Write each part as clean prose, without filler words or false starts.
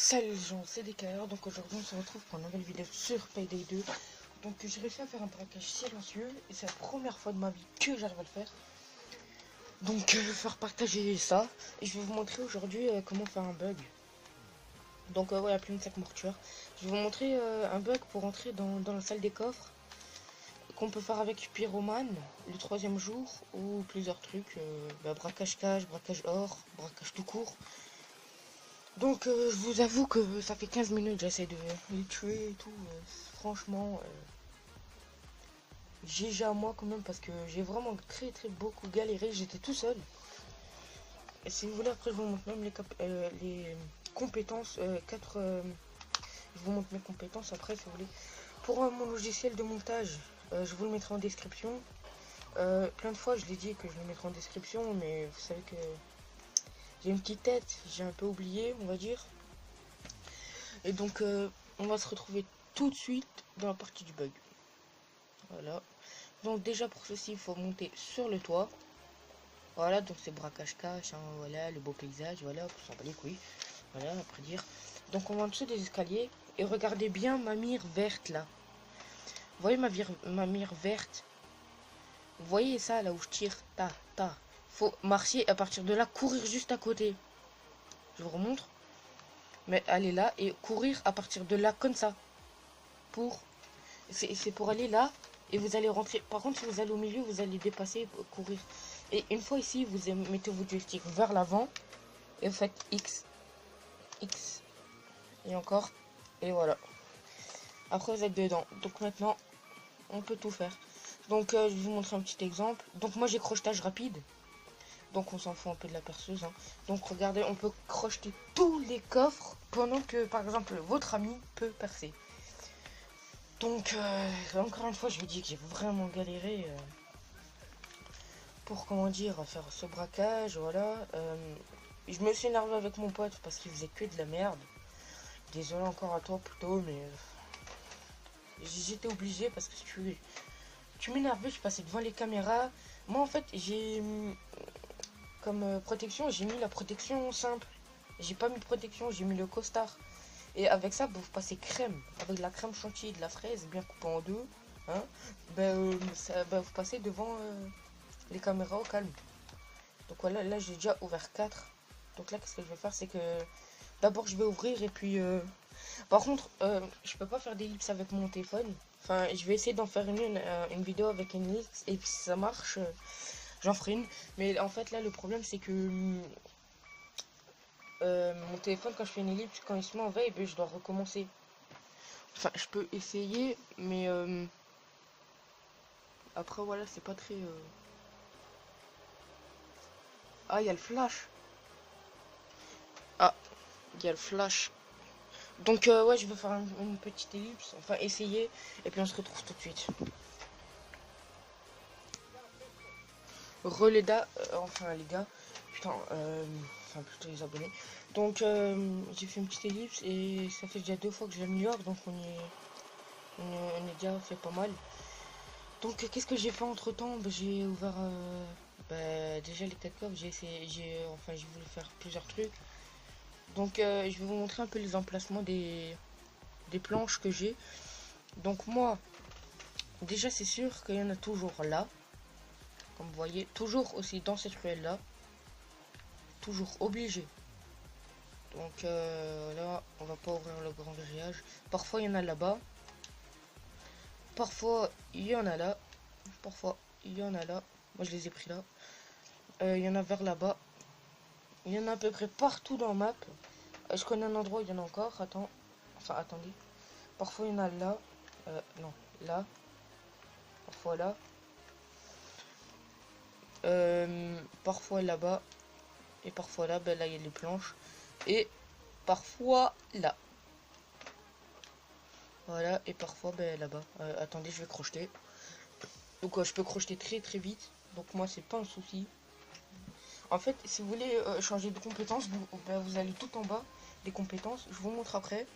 Salut les gens, c'est DKR, donc aujourd'hui on se retrouve pour une nouvelle vidéo sur Payday 2. Donc j'ai réussi à faire un braquage silencieux et c'est la première fois de ma vie que j'arrive à le faire. Donc je vais faire partager ça et je vais vous montrer aujourd'hui comment faire un bug. Donc ouais, la pleine sac mortuaire. Je vais vous montrer un bug pour entrer dans la salle des coffres qu'on peut faire avec Pyromane le troisième jour ou plusieurs trucs. Braquage cash, braquage or, braquage tout court. Donc je vous avoue que ça fait 15 minutes j'essaie de les tuer et tout. Franchement, GG à moi quand même parce que j'ai vraiment très beaucoup galéré. J'étais tout seul. Et si vous voulez après je vous montre même les compétences. Je vous montre mes compétences après si vous voulez. Pour mon logiciel de montage, je vous le mettrai en description. Plein de fois je l'ai dit que je le mettrai en description, mais vous savez que j'ai une petite tête, j'ai un peu oublié on va dire. Et donc on va se retrouver tout de suite dans la partie du bug. Voilà. Donc déjà pour ceci il faut monter sur le toit. Voilà, donc c'est braquage cash, hein, voilà, le beau paysage, voilà, pour s'en bat les couilles. Voilà, après dire. Donc on va en dessous des escaliers et regardez bien ma mire verte là. Vous voyez ma mire verte? Vous voyez ça là où je tire? Ta. Faut marcher et à partir de là courir juste à côté. Je vous remontre. Mais aller là et courir à partir de là comme ça. C'est pour aller là et vous allez rentrer. Par contre si vous allez au milieu vous allez dépasser, courir. Et une fois ici vous mettez vos joysticks vers l'avant et vous faites X et encore et voilà. Après vous êtes dedans. Donc maintenant on peut tout faire. Donc je vais vous montrer un petit exemple. Donc moi j'ai crochetage rapide. Donc on s'en fout un peu de la perceuse, hein. Donc regardez, on peut crocheter tous les coffres pendant que par exemple votre ami peut percer. Donc encore une fois je vous dis que j'ai vraiment galéré pour comment dire faire ce braquage. Voilà. Je me suis énervé avec mon pote parce qu'il faisait que de la merde. Désolé encore à toi plutôt, mais j'étais obligé parce que tu m'énervais, je passais devant les caméras. Moi en fait j'ai comme protection, j'ai mis la protection simple. J'ai pas mis de protection, j'ai mis le costard. Et avec ça, vous passez crème, avec de la crème chantilly et de la fraise bien coupée en deux. Hein, vous passez devant les caméras au calme. Donc voilà, là j'ai déjà ouvert 4. Donc là, qu'est-ce que je vais faire, c'est que d'abord je vais ouvrir et puis par contre je peux pas faire d'ellipse avec mon téléphone. Enfin je vais essayer d'en faire une vidéo avec une ellipse et puis si ça marche j'en ferai une. Mais en fait là le problème c'est que mon téléphone quand je fais une ellipse, quand il se met en veille, je dois recommencer. Enfin je peux essayer mais après voilà c'est pas très Ah il y a le flash. Ah il y a le flash. Donc ouais je vais faire une petite ellipse, enfin essayer, et puis on se retrouve tout de suite. Enfin les gars, putain, enfin plutôt les abonnés. Donc j'ai fait une petite ellipse et ça fait déjà 2 fois que je l'améliore, donc on est déjà fait pas mal. Donc qu'est-ce que j'ai fait entre temps? J'ai ouvert déjà les 4 coffres, j'ai voulu faire plusieurs trucs. Donc je vais vous montrer un peu les emplacements des planches que j'ai. Donc moi, déjà c'est sûr qu'il y en a toujours là. Comme vous voyez, toujours aussi dans cette ruelle là. Toujours obligé. Donc là, on va pas ouvrir le grand grillage. Parfois il y en a là-bas. Parfois il y en a là. Parfois il y en a là. Moi je les ai pris là. Il y en a vers là-bas. Il y en a à peu près partout dans la map. Je connais un endroit où il y en a encore. Attendez. Parfois il y en a là. Non, là. Parfois là. Parfois là-bas. Et parfois là, là il y a les planches. Et parfois là. Voilà, et parfois là-bas. Attendez, je vais crocheter. Donc je peux crocheter très vite. Donc moi c'est pas un souci. En fait, si vous voulez changer de compétence, vous allez tout en bas des compétences. Je vous montre après.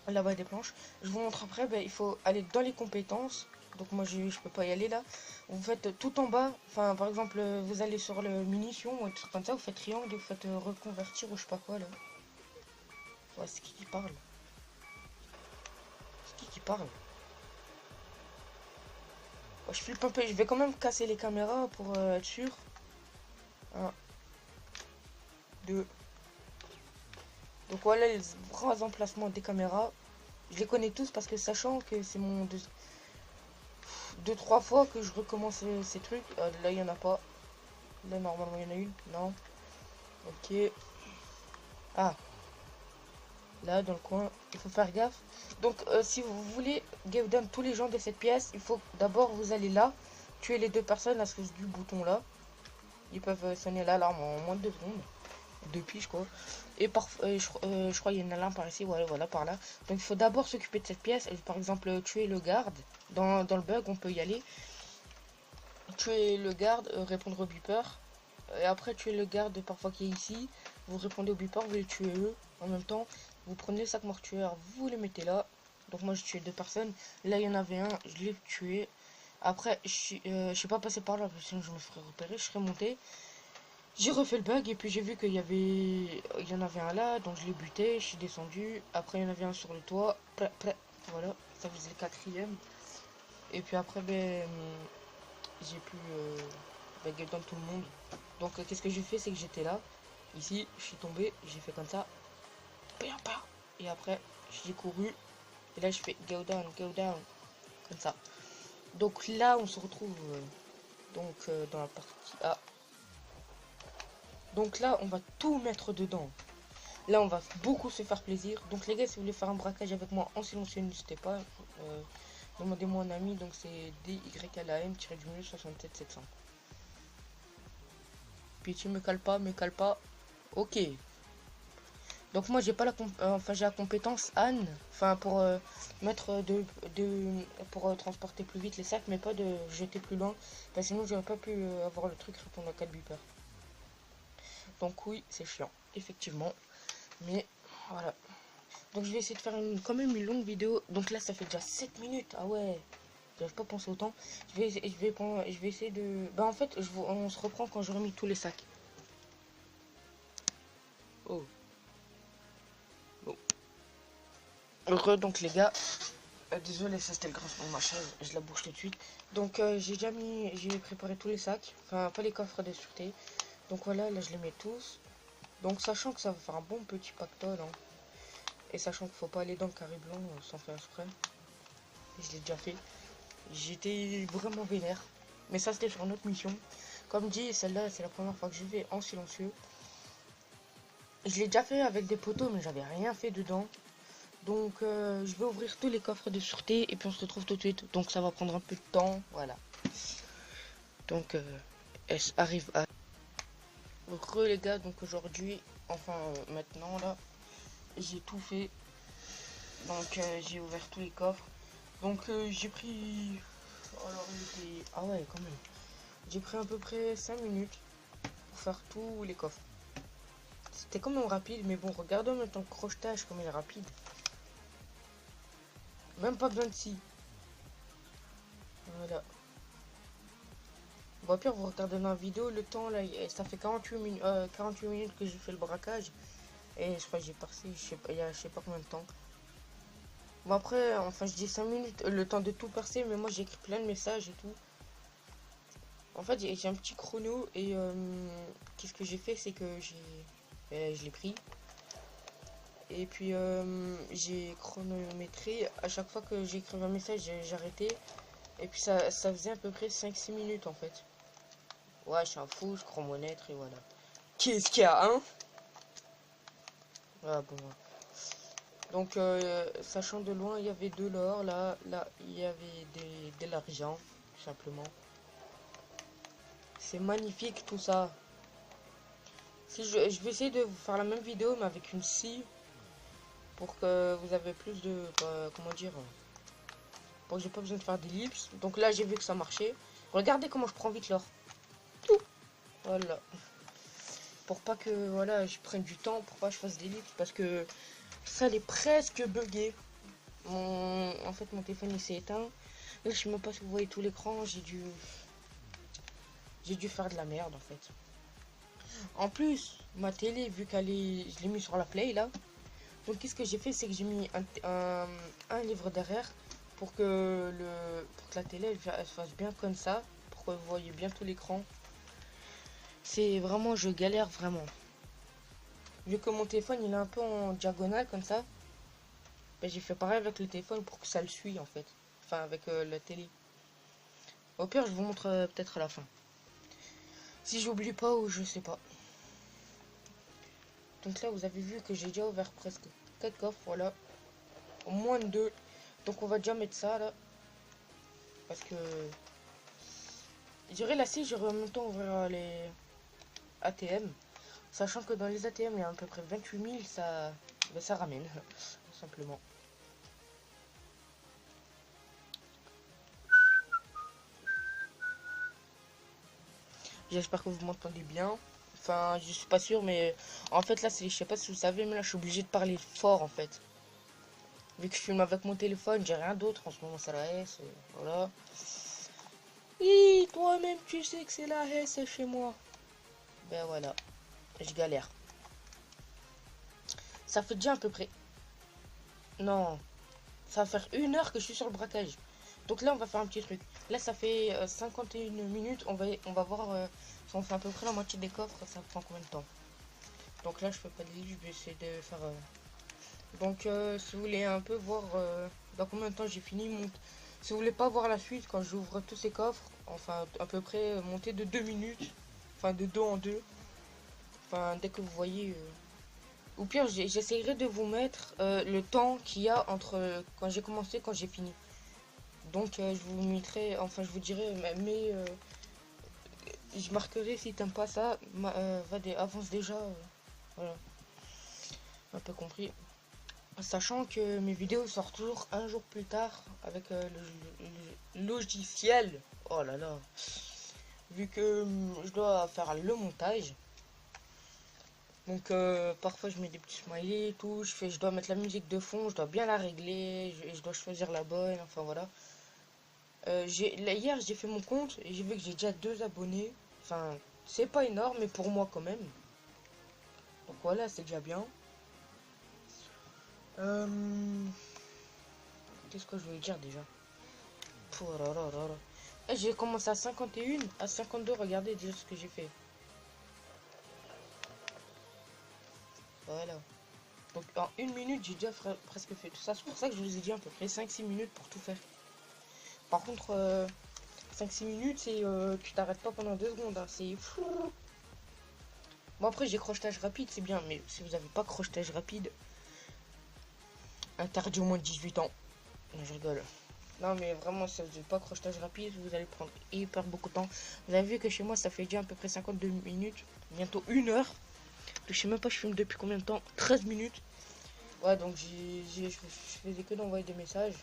Là-bas des planches. Je vous montre après, il faut aller dans les compétences. Donc moi je peux pas y aller là. Vous faites tout en bas. Enfin par exemple vous allez sur le munition ou tout comme ça. Vous faites triangle et vous faites reconvertir ou je sais pas quoi là. Ouais, c'est qui parle? C'est qui parle? Ouais, je flippe un peu, je vais quand même casser les caméras pour être sûr. 1, 2. Donc voilà les grands emplacements des caméras. Je les connais tous parce que sachant que c'est mon 2-3 fois que je recommence ces trucs. Là il y en a pas. Là normalement il y en a une. Non. Ok. Ah. Là dans le coin. Il faut faire gaffe. Donc si vous voulez give down tous les gens de cette pièce, il faut d'abord vous allez là. Tuer les deux personnes à cause du bouton là. Ils peuvent sonner l'alarme en moins de 2 secondes. Depuis je crois. Et parfois je crois qu'il y a une alarme par ici. Voilà par là. Donc il faut d'abord s'occuper de cette pièce. Et, par exemple tuer le garde. Dans le bug on peut y aller. Tuer le garde, répondre au beeper. Et après tuer le garde parfois qui est ici. Vous répondez au beeper, vous les tuez eux. En même temps vous prenez le sac mortuaire, vous les mettez là. Donc moi j'ai tué 2 personnes. Là il y en avait un, je l'ai tué. Après je suis pas passé par là parce que sinon je me ferais repérer. Je serais monté. J'ai refait le bug et puis j'ai vu qu'il y en avait un là, donc je l'ai buté, je suis descendu. Après il y en avait un sur le toit, voilà, ça faisait le 4e. Et puis après j'ai pu get down tout le monde. Donc qu'est-ce que j'ai fait, c'est que j'étais là, ici, je suis tombé, j'ai fait comme ça, et après j'ai couru et là je fais go down, comme ça. Donc là on se retrouve dans la partie A. Donc là on va tout mettre dedans. Là, on va beaucoup se faire plaisir. Donc, les gars, si vous voulez faire un braquage avec moi en silencieux, n'hésitez pas. Demandez-moi un ami. Donc, c'est DYLAM-67 700. Puis, tu me cales pas, Ok. Donc, moi, j'ai pas la j'ai la compétence Anne. Enfin, pour mettre pour transporter plus vite les sacs, mais pas de jeter plus loin. Parce que sinon, j'aurais pas pu avoir le truc répondre à 4 beepers. Donc, oui, c'est chiant. Effectivement. Mais voilà. Donc je vais essayer de faire quand même une longue vidéo. Donc là ça fait déjà 7 minutes. Ah ouais. J'avais pas pensé autant. Je vais essayer de. Bah en fait on se reprend quand j'aurai mis tous les sacs. Oh. Heureux donc les gars. Désolé, ça c'était le grincement de ma chaise. Je la bouge tout de suite. Donc j'ai préparé tous les sacs. Enfin pas les coffres de sûreté. Donc voilà, là je les mets tous. Donc sachant que ça va faire un bon petit pactole. Hein. Et sachant qu'il faut pas aller dans le carré blanc sans faire exprès. Je l'ai déjà fait. J'étais vraiment vénère. Mais ça c'était sur une autre mission. Comme dit, celle-là c'est la première fois que je vais en silencieux. Je l'ai déjà fait avec des poteaux mais j'avais rien fait dedans. Donc je vais ouvrir tous les coffres de sûreté et puis on se retrouve tout de suite. Donc ça va prendre un peu de temps. Voilà. Donc elle arrive à... Re les gars, donc aujourd'hui, enfin maintenant là, j'ai tout fait. Donc j'ai ouvert tous les coffres. Donc j'ai pris... Alors il était... Ah ouais quand même. J'ai pris à peu près 5 minutes pour faire tous les coffres. C'était quand même rapide, mais bon, regardez en même temps le crochetage comme il est rapide. Même pas besoin de scie. Voilà. Bon, pire, vous regardez dans la vidéo, le temps là, ça fait 48 minutes que j'ai fait le braquage. Et je crois que j'ai passé, je sais pas combien de temps. Bon après, enfin je dis 5 minutes, le temps de tout percer, mais moi j'ai écrit plein de messages et tout. En fait, j'ai un petit chrono et qu'est-ce que j'ai fait, c'est que je l'ai pris. Et puis j'ai chronométré. À chaque fois que j'écrivais un message, j'arrêtais. Et puis ça faisait à peu près 5-6 minutes en fait. Ouais, je suis un fou, je chronomètre et voilà. Qu'est-ce qu'il y a, hein? Ah bon. Donc, sachant de loin, il y avait de l'or. Là, il y avait de l'argent, tout simplement. C'est magnifique tout ça. Si je vais essayer de vous faire la même vidéo, mais avec une scie. Pour que vous avez plus de... comment dire... Pour que j'ai pas besoin de faire d'ellipse. Donc là, j'ai vu que ça marchait. Regardez comment je prends vite l'or. Tout. Voilà. Pour pas que, voilà, je prenne du temps, pour pas que je fasse d'ellipse. Parce que ça, est presque bugué. En fait, mon téléphone, il s'est éteint. Là, je sais même pas si vous voyez tout l'écran. J'ai dû faire de la merde, en fait. En plus, ma télé, vu qu'elle est... Je l'ai mis sur la play, là. Donc qu'est-ce que j'ai fait, c'est que j'ai mis un livre derrière pour que la télé elle fasse bien comme ça, pour que vous voyez bien tout l'écran. C'est vraiment, je galère vraiment. Vu que mon téléphone il est un peu en diagonale comme ça, ben, j'ai fait pareil avec le téléphone pour que ça le suive en fait. Enfin avec la télé. Au pire je vous montre peut-être à la fin. Si j'oublie pas ou je sais pas. Donc là vous avez vu que j'ai déjà ouvert presque 4 coffres, voilà. Au moins 2. Donc on va déjà mettre ça là. Parce que je dirais là si j'aurais en même temps ouvrir les ATM. Sachant que dans les ATM il y a à peu près 28 000, ça, ben, ça ramène. Tout simplement. J'espère que vous m'entendez bien. Enfin, je suis pas sûr, mais en fait là, je sais pas si vous savez, mais là, je suis obligé de parler fort en fait. Vu que je filme avec mon téléphone, j'ai rien d'autre en ce moment, c'est la S, voilà. Oui, toi-même, tu sais que c'est la S chez moi. Ben voilà, je galère. Ça fait déjà à peu près. Non, ça va faire 1 heure que je suis sur le braquage. Donc là, on va faire un petit truc. Là, ça fait 51 minutes. On va voir si on fait à peu près la moitié des coffres. Ça prend combien de temps? Donc là, je fais pas de livre, je vais essayer de faire. Donc, si vous voulez un peu voir dans combien de temps j'ai fini, si vous voulez pas voir la suite quand j'ouvre tous ces coffres, enfin, à peu près monter de 2 minutes, enfin, de 2 en 2. Enfin, dès que vous voyez. Ou pire, j'essayerai de vous mettre le temps qu'il y a entre quand j'ai commencé et quand j'ai fini. Donc, je vous mettrai, enfin, je vous dirai, mais je marquerai si t'aimes pas ça, avance déjà. Voilà, un peu compris. Sachant que mes vidéos sortent toujours un jour plus tard avec le logiciel. Oh là là. Vu que je dois faire le montage. Donc parfois je mets des petits smileys et tout. Je dois mettre la musique de fond. Je dois bien la régler. Je dois choisir la bonne. Enfin voilà. Hier j'ai fait mon compte et j'ai vu que j'ai déjà 2 abonnés. Enfin c'est pas énorme mais pour moi quand même. Donc voilà, c'est déjà bien. Qu'est-ce que je voulais dire déjà? Oh là là là là. Eh, j'ai commencé à 51, à 52, regardez déjà ce que j'ai fait. Voilà. Donc en 1 minute, j'ai déjà presque fait tout ça. C'est pour ça que je vous ai dit à peu près 5-6 minutes pour tout faire. Par contre, 5-6 minutes, c'est tu t'arrêtes pas pendant 2 secondes. Hein, c'est fou. Bon après, j'ai crochetage rapide, c'est bien. Mais si vous avez pas crochetage rapide, interdit au moins de 18 ans. Non, je rigole. Non mais vraiment, si vous n'avez pas crochetage rapide, vous allez prendre hyper beaucoup de temps. Vous avez vu que chez moi, ça fait déjà à peu près 52 minutes. Bientôt 1 heure. Je sais même pas je filme depuis combien de temps. 13 minutes. Ouais, donc je faisais que d'envoyer des messages.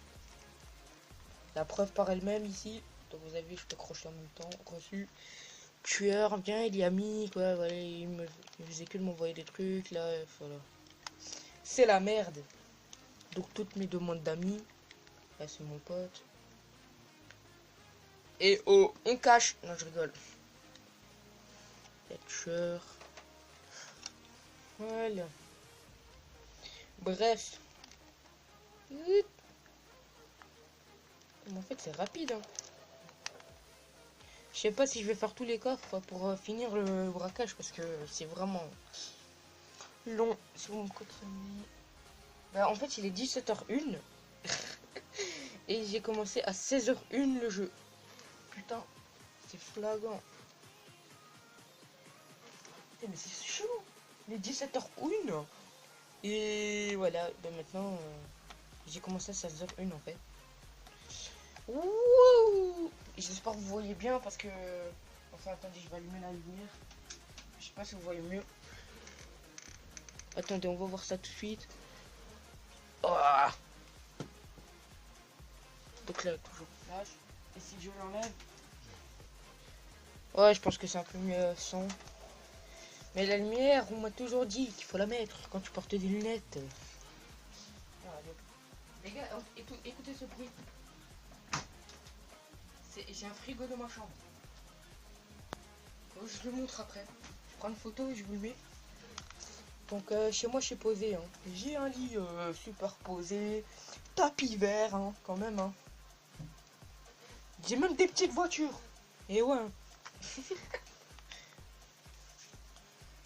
La preuve par elle-même ici. Donc vous avez vu, je peux crocher en même temps. Reçu. Tueur, viens, il y a mis. Quoi, voilà, il faisait que de m'envoyer des trucs. Là, voilà. C'est la merde. Donc toutes mes demandes d'amis. Là, c'est mon pote. Et oh, on cache. Non, je rigole. Tueur. Voilà. Bref. Mais en fait, c'est rapide. Hein. Je sais pas si je vais faire tous les coffres pour finir le braquage parce que c'est vraiment long. Sur mon code bah, en fait, il est 17h01 et j'ai commencé à 16h01 le jeu. Putain, c'est flagrant. Putain, mais c'est chaud. Il est 17h01 et voilà. Bah, maintenant, j'ai commencé à 16h01 en fait. Wouh! J'espère que vous voyez bien parce que... Enfin, attendez, je vais allumer la lumière. Je sais pas si vous voyez mieux. Attendez, on va voir ça tout de suite. Oh, donc là, toujours flash. Et si je l'enlève... Ouais, je pense que c'est un peu mieux son. Mais la lumière, on m'a toujours dit qu'il faut la mettre quand tu portes des lunettes. Ah, les gars, écoutez ce bruit. J'ai un frigo dans ma chambre. Je le montre après. Je prends une photo et je vous le mets. Donc chez moi je suis posé, hein. J'ai un lit superposé, tapis vert, hein, quand même, hein. J'ai même des petites voitures. Et ouais.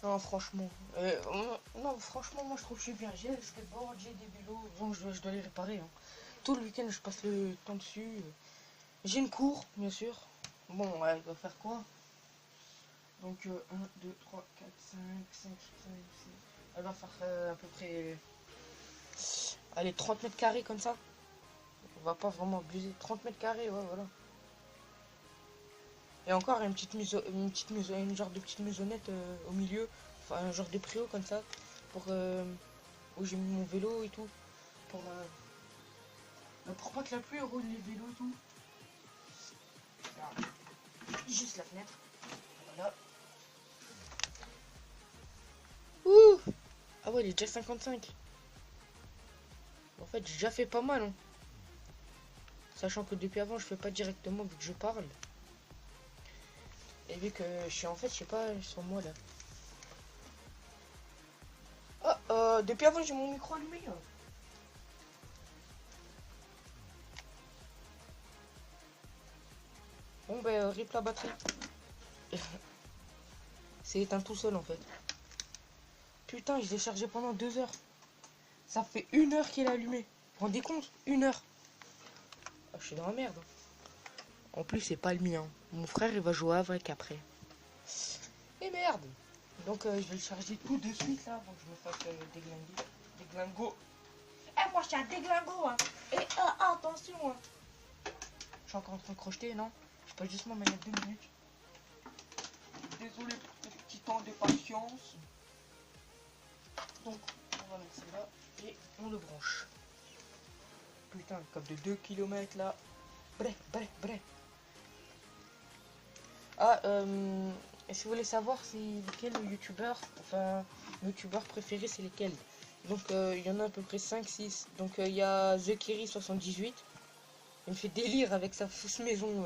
Non, franchement. Non, franchement, moi je trouve que je suis bien. J'ai le skateboard, j'ai des vélos. Bon, je dois les réparer, hein. Tout le week-end, je passe le temps dessus. J'ai une cour, bien sûr. Bon, elle doit faire quoi? Donc, 1, 2, 3, 4, 5, 6. Elle va faire à peu près. Allez, 30 mètres carrés comme ça. On va pas vraiment abuser. 30 mètres carrés, ouais, voilà. Et encore une petite une genre de petite maisonnette au milieu. Enfin, un genre de préau comme ça. Pour où j'ai mis mon vélo et tout. Pour pas que la pluie roule les vélos et tout. Là. Juste la fenêtre. Voilà. Ouh. Ah ouais, il est déjà 55. En fait, j'ai déjà fait pas mal, hein. Sachant que depuis avant, je fais pas directement vu que je parle. Et vu que je suis en fait, je sais pas, sur moi là. Ah, depuis avant, j'ai mon micro allumé, hein. Bon, ben, rip la batterie. C'est éteint tout seul en fait. Putain, je l'ai chargé pendant 2 heures. Ça fait 1 heure qu'il est allumé. Vous vous rendez compte? 1 heure. Ah, je suis dans la merde. En plus, c'est pas le mien. Mon frère, il va jouer avec après. Et merde. Donc, je vais le charger tout de suite là avant que je me fasse déglinguer. Déglingo. Eh, moi, je suis un déglingo, hein. Et attention, hein. Je suis encore en train de crocheter, non? Je passe juste ma manette 2 minutes. Désolé pour ce petit temps de patience. Donc, on va mettre ça là et on le branche. Putain, comme de 2 km là. Bref. Ah, si vous voulez savoir c'est lequel le youtubeur, enfin, youtubeur préféré c'est lesquels. Donc, il y en a à peu près 5-6. Donc, il y a TheKiri78. Il me fait délire avec sa fausse maison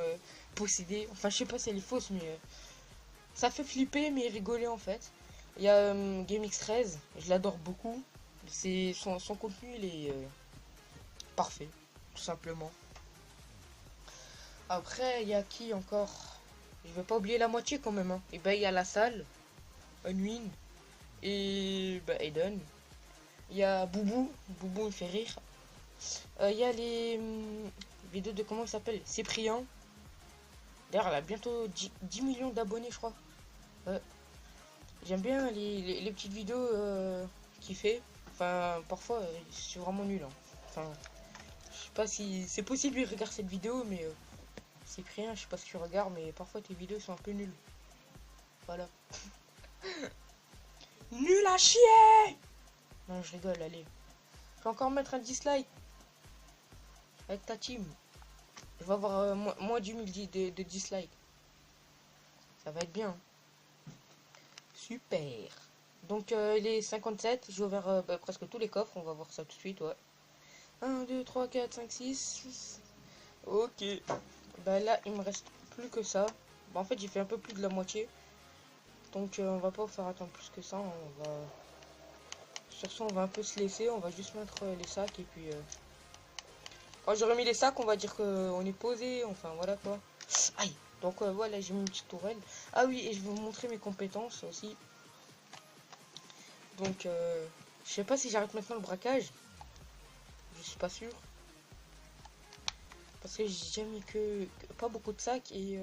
possédée. Enfin, je sais pas si elle est fausse, mais ça fait flipper, mais rigoler en fait. Il y a GameX13, je l'adore beaucoup. C'est son contenu, il est parfait, tout simplement. Après, il y a qui encore? Je vais pas oublier la moitié quand même, hein. Et ben, il y a la salle, Unwin et bah, Aiden. Il y a Boubou, Boubou il fait rire. Il y a les vidéos de comment il s'appelle? Cyprien. D'ailleurs, elle a bientôt 10 millions d'abonnés, je crois. J'aime bien les petites vidéos qu'il fait. Enfin, parfois, c'est vraiment nul, hein. Enfin, je sais pas si c'est possible qu'il regarde cette vidéo, mais c'est rien, je sais pas si tu regardes, mais parfois tes vidéos sont un peu nulles. Voilà. Nul à chier! Non, je rigole, allez. Je vais encore mettre un dislike avec ta team. Je vais avoir moins d'1000 de dislike. Ça va être bien. Super. Donc, il est 57. J'ai ouvert presque tous les coffres. On va voir ça tout de suite, ouais. 1, 2, 3, 4, 5, 6. Ok. Bah là, il me reste plus que ça. Bah, en fait, j'ai fait un peu plus de la moitié. Donc, on va pas vous faire attendre plus que ça. On va... Sur ça, on va un peu se laisser. On va juste mettre les sacs. Et puis, quand j'aurai mis les sacs, on va dire qu'on est posé. Enfin, voilà quoi. Aïe. Donc, voilà, j'ai mis une petite tourelle. Ah oui, et je vais vous montrer mes compétences aussi. Donc, je sais pas si j'arrête maintenant le braquage. Je suis pas sûr. Parce que j'ai jamais que pas beaucoup de sacs et